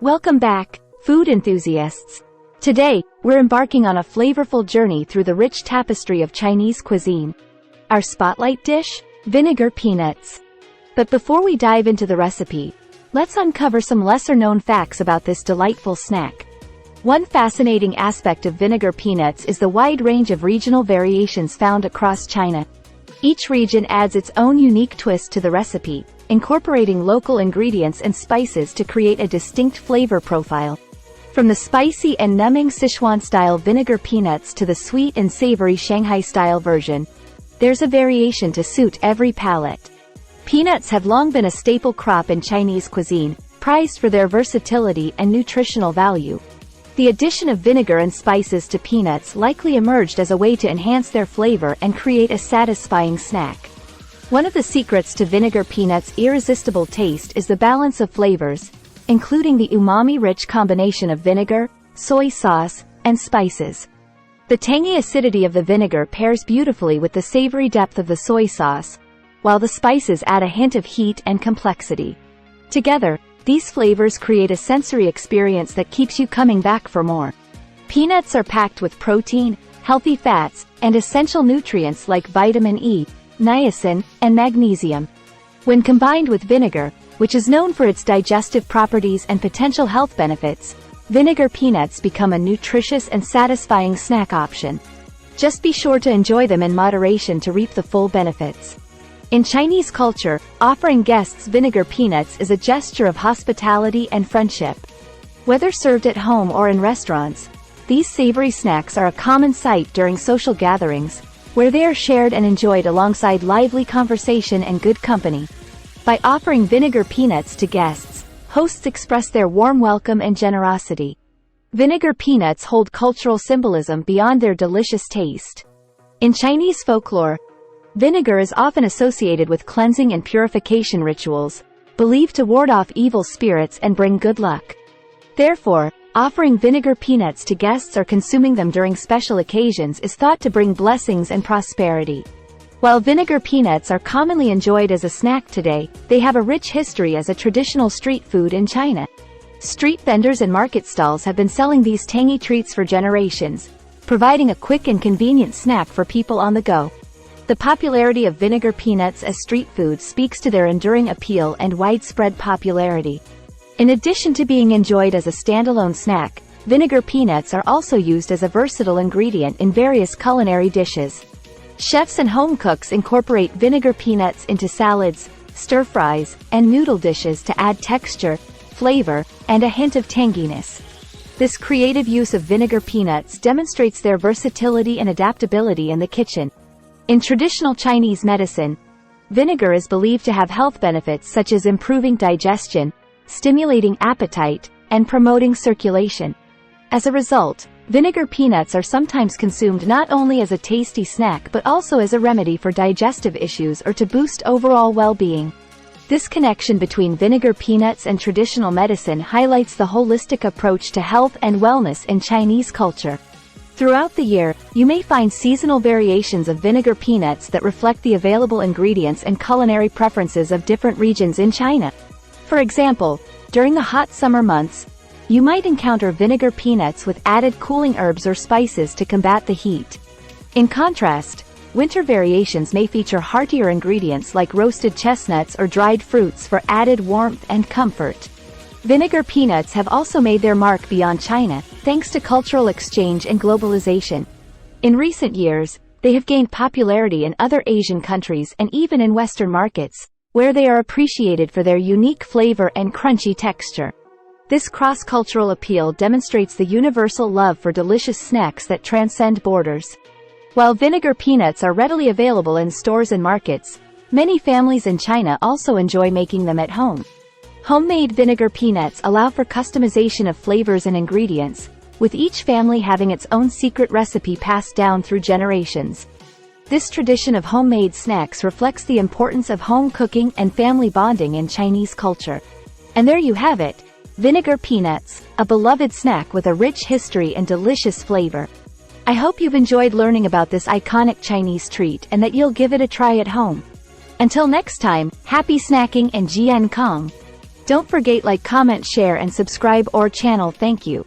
Welcome back, food enthusiasts. Today, we're embarking on a flavorful journey through the rich tapestry of Chinese cuisine. Our spotlight dish? Vinegar peanuts. But before we dive into the recipe, let's uncover some lesser-known facts about this delightful snack. One fascinating aspect of vinegar peanuts is the wide range of regional variations found across China. Each region adds its own unique twist to the recipe, incorporating local ingredients and spices to create a distinct flavor profile. From the spicy and numbing Sichuan-style vinegar peanuts to the sweet and savory Shanghai-style version, there's a variation to suit every palate. Peanuts have long been a staple crop in Chinese cuisine, prized for their versatility and nutritional value. The addition of vinegar and spices to peanuts likely emerged as a way to enhance their flavor and create a satisfying snack. One of the secrets to vinegar peanuts' irresistible taste is the balance of flavors, including the umami-rich combination of vinegar, soy sauce, and spices. The tangy acidity of the vinegar pairs beautifully with the savory depth of the soy sauce, while the spices add a hint of heat and complexity. Together, these flavors create a sensory experience that keeps you coming back for more. Peanuts are packed with protein, healthy fats, and essential nutrients like vitamin E, niacin, and magnesium. When combined with vinegar, which is known for its digestive properties and potential health benefits, vinegar peanuts become a nutritious and satisfying snack option. Just be sure to enjoy them in moderation to reap the full benefits. In Chinese culture, offering guests vinegar peanuts is a gesture of hospitality and friendship. Whether served at home or in restaurants, these savory snacks are a common sight during social gatherings, where they are shared and enjoyed alongside lively conversation and good company. By offering vinegar peanuts to guests, hosts express their warm welcome and generosity. Vinegar peanuts hold cultural symbolism beyond their delicious taste. In Chinese folklore, vinegar is often associated with cleansing and purification rituals, believed to ward off evil spirits and bring good luck. Therefore, offering vinegar peanuts to guests or consuming them during special occasions is thought to bring blessings and prosperity. While vinegar peanuts are commonly enjoyed as a snack today, they have a rich history as a traditional street food in China. Street vendors and market stalls have been selling these tangy treats for generations, providing a quick and convenient snack for people on the go. The popularity of vinegar peanuts as street food speaks to their enduring appeal and widespread popularity. In addition to being enjoyed as a standalone snack, vinegar peanuts are also used as a versatile ingredient in various culinary dishes. Chefs and home cooks incorporate vinegar peanuts into salads, stir-fries, and noodle dishes to add texture, flavor, and a hint of tanginess. This creative use of vinegar peanuts demonstrates their versatility and adaptability in the kitchen. In traditional Chinese medicine, vinegar is believed to have health benefits such as improving digestion, stimulating appetite, and promoting circulation. As a result, vinegar peanuts are sometimes consumed not only as a tasty snack but also as a remedy for digestive issues or to boost overall well-being. This connection between vinegar peanuts and traditional medicine highlights the holistic approach to health and wellness in Chinese culture. Throughout the year, you may find seasonal variations of vinegar peanuts that reflect the available ingredients and culinary preferences of different regions in China. For example, during the hot summer months, you might encounter vinegar peanuts with added cooling herbs or spices to combat the heat. In contrast, winter variations may feature heartier ingredients like roasted chestnuts or dried fruits for added warmth and comfort. Vinegar peanuts have also made their mark beyond China, thanks to cultural exchange and globalization. In recent years, they have gained popularity in other Asian countries and even in Western markets, where they are appreciated for their unique flavor and crunchy texture. This cross-cultural appeal demonstrates the universal love for delicious snacks that transcend borders. While vinegar peanuts are readily available in stores and markets, many families in China also enjoy making them at home. Homemade vinegar peanuts allow for customization of flavors and ingredients, with each family having its own secret recipe passed down through generations. This tradition of homemade snacks reflects the importance of home cooking and family bonding in Chinese culture. And there you have it, vinegar peanuts, a beloved snack with a rich history and delicious flavor. I hope you've enjoyed learning about this iconic Chinese treat and that you'll give it a try at home. Until next time, happy snacking and Jian Kong! Don't forget like, comment, share and subscribe our channel. Thank you.